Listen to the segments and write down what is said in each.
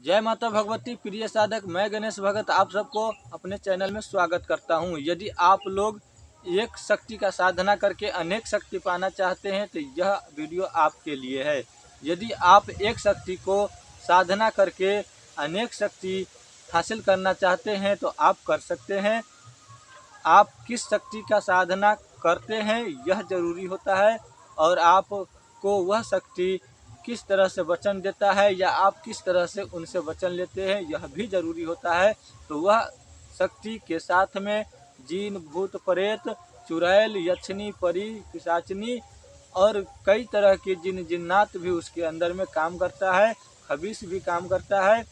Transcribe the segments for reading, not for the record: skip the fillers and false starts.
जय माता भगवती। प्रिय साधक, मैं गणेश भगत आप सबको अपने चैनल में स्वागत करता हूं। यदि आप लोग एक शक्ति का साधना करके अनेक शक्ति पाना चाहते हैं तो यह वीडियो आपके लिए है। यदि आप एक शक्ति को साधना करके अनेक शक्ति हासिल करना चाहते हैं तो आप कर सकते हैं। आप किस शक्ति का साधना करते हैं यह जरूरी होता है, और आपको वह शक्ति किस तरह से वचन देता है या आप किस तरह से उनसे वचन लेते हैं यह भी जरूरी होता है। तो वह शक्ति के साथ में जीन, भूत, प्रेत, चुड़ैल, यक्षिणी, परी, पिशाचिनी और कई तरह के जिन्नात भी उसके अंदर में काम करता है, खबीस भी काम करता है।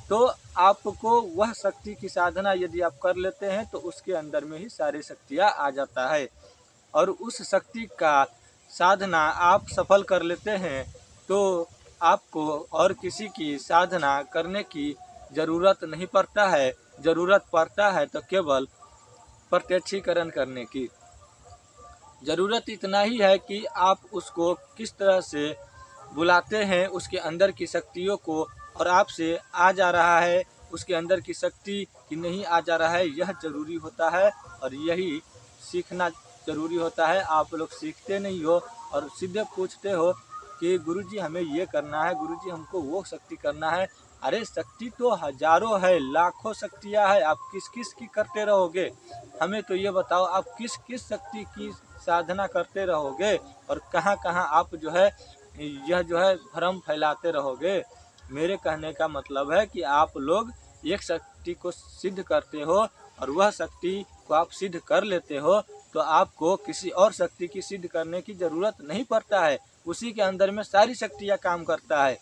तो आपको वह शक्ति की साधना यदि आप कर लेते हैं तो उसके अंदर में ही सारी शक्तियाँ आ जाता है, और उस शक्ति का साधना आप सफल कर लेते हैं तो आपको और किसी की साधना करने की ज़रूरत नहीं पड़ता है। ज़रूरत पड़ता है तो केवल प्रत्यक्षीकरण करने की। ज़रूरत इतना ही है कि आप उसको किस तरह से बुलाते हैं, उसके अंदर की शक्तियों को, और आपसे आ जा रहा है उसके अंदर की शक्ति कि नहीं आ जा रहा है, यह ज़रूरी होता है। और यही सीखना ज़रूरी होता है। आप लोग सीखते नहीं हो और सीधे पूछते हो कि गुरुजी हमें ये करना है, गुरुजी हमको वो शक्ति करना है। अरे शक्ति तो हजारों है, लाखों शक्तियाँ है, आप किस किस की करते रहोगे? हमें तो ये बताओ, आप किस किस शक्ति की साधना करते रहोगे और कहाँ कहाँ आप यह भ्रम फैलाते रहोगे? मेरे कहने का मतलब है कि आप लोग एक शक्ति को सिद्ध करते हो और वह शक्ति को आप सिद्ध कर लेते हो तो आपको किसी और शक्ति की सिद्ध करने की ज़रूरत नहीं पड़ता है। उसी के अंदर में सारी शक्तियाँ काम करता है।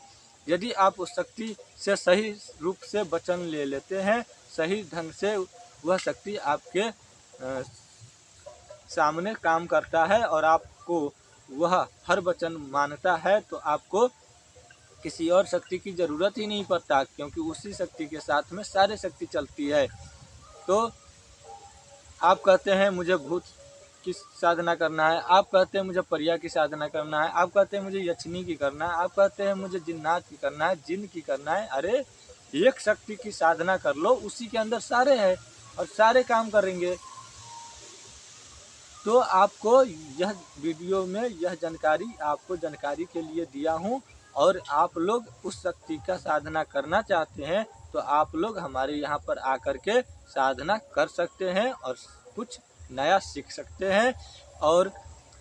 यदि आप उस शक्ति से सही रूप से वचन ले लेते हैं, सही ढंग से वह शक्ति आपके सामने काम करता है और आपको वह हर वचन मानता है, तो आपको किसी और शक्ति की ज़रूरत ही नहीं पड़ता, क्योंकि उसी शक्ति के साथ में सारे शक्ति चलती है। तो आप कहते हैं मुझे भूत की साधना करना है, आप कहते हैं मुझे परिया की साधना करना है, आप कहते हैं मुझे यक्षिणी की करना है, आप कहते हैं मुझे जिन्नात की करना है, जिन की करना है। अरे एक शक्ति की साधना कर लो, उसी के अंदर सारे हैं और सारे काम करेंगे। तो आपको यह वीडियो में यह जानकारी आपको जानकारी के लिए दिया हूँ, और आप लोग उस शक्ति का साधना करना चाहते हैं तो आप लोग हमारे यहाँ पर आकर के साधना कर सकते हैं और कुछ नया सीख सकते हैं। और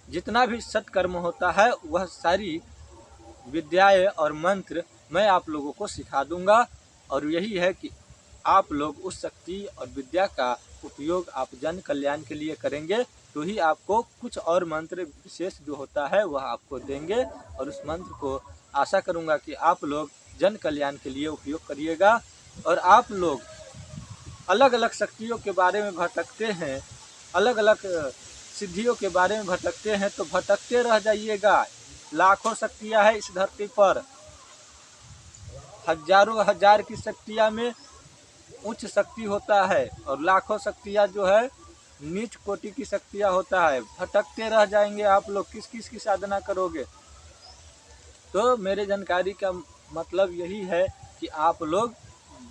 जितना भी सत्कर्म होता है वह सारी विद्याएं और मंत्र मैं आप लोगों को सिखा दूंगा, और यही है कि आप लोग उस शक्ति और विद्या का उपयोग आप जन कल्याण के लिए करेंगे तो ही आपको कुछ और मंत्र विशेष जो होता है वह आपको देंगे, और उस मंत्र को आशा करूंगा कि आप लोग जन कल्याण के लिए उपयोग करिएगा। और आप लोग अलग अलग शक्तियों के बारे में भटकते हैं, अलग अलग सिद्धियों के बारे में भटकते हैं, तो भटकते रह जाइएगा। लाखों शक्तियाँ हैं इस धरती पर, हजारों हजार की शक्तियाँ में उच्च शक्ति होता है और लाखों शक्तियाँ जो है नीच कोटि की शक्तियाँ होता है। भटकते रह जाएंगे आप लोग, किस किस की साधना करोगे? तो मेरे जानकारी का मतलब यही है कि आप लोग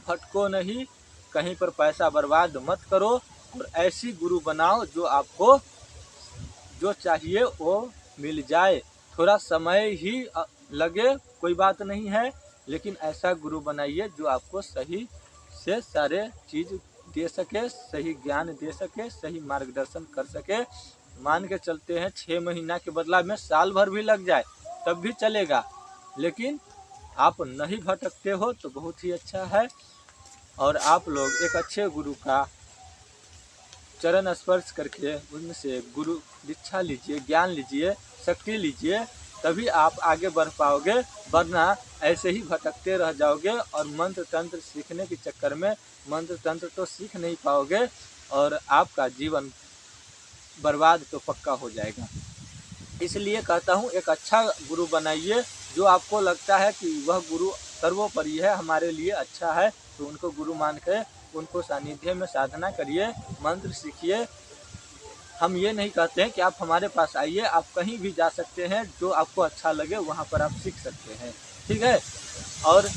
भटको नहीं, कहीं पर पैसा बर्बाद मत करो, और ऐसी गुरु बनाओ जो आपको जो चाहिए वो मिल जाए। थोड़ा समय ही लगे, कोई बात नहीं है, लेकिन ऐसा गुरु बनाइए जो आपको सही से सारे चीज़ दे सके, सही ज्ञान दे सके, सही मार्गदर्शन कर सके। मान के चलते हैं 6 महीना के बदला में साल भर भी लग जाए तब भी चलेगा, लेकिन आप नहीं भटकते हो तो बहुत ही अच्छा है। और आप लोग एक अच्छे गुरु का चरण स्पर्श करके उनसे गुरु दीक्षा लीजिए, ज्ञान लीजिए, शक्ति लीजिए, तभी आप आगे बढ़ पाओगे, वरना ऐसे ही भटकते रह जाओगे और मंत्र तंत्र सीखने के चक्कर में मंत्र तंत्र तो सीख नहीं पाओगे और आपका जीवन बर्बाद तो पक्का हो जाएगा। इसलिए कहता हूँ एक अच्छा गुरु बनाइए, जो आपको लगता है कि वह गुरु सर्वोपरि है, हमारे लिए अच्छा है, तो उनको गुरु मान के उनको सानिध्य में साधना करिए, मंत्र सीखिए। हम ये नहीं कहते हैं कि आप हमारे पास आइए, आप कहीं भी जा सकते हैं, जो आपको अच्छा लगे वहाँ पर आप सीख सकते हैं, ठीक है। और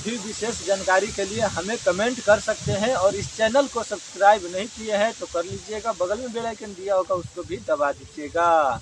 भी विशेष जानकारी के लिए हमें कमेंट कर सकते हैं। और इस चैनल को सब्सक्राइब नहीं किए हैं तो कर लीजिएगा, बगल में बेल आइकन दिया होगा उसको भी दबा दीजिएगा।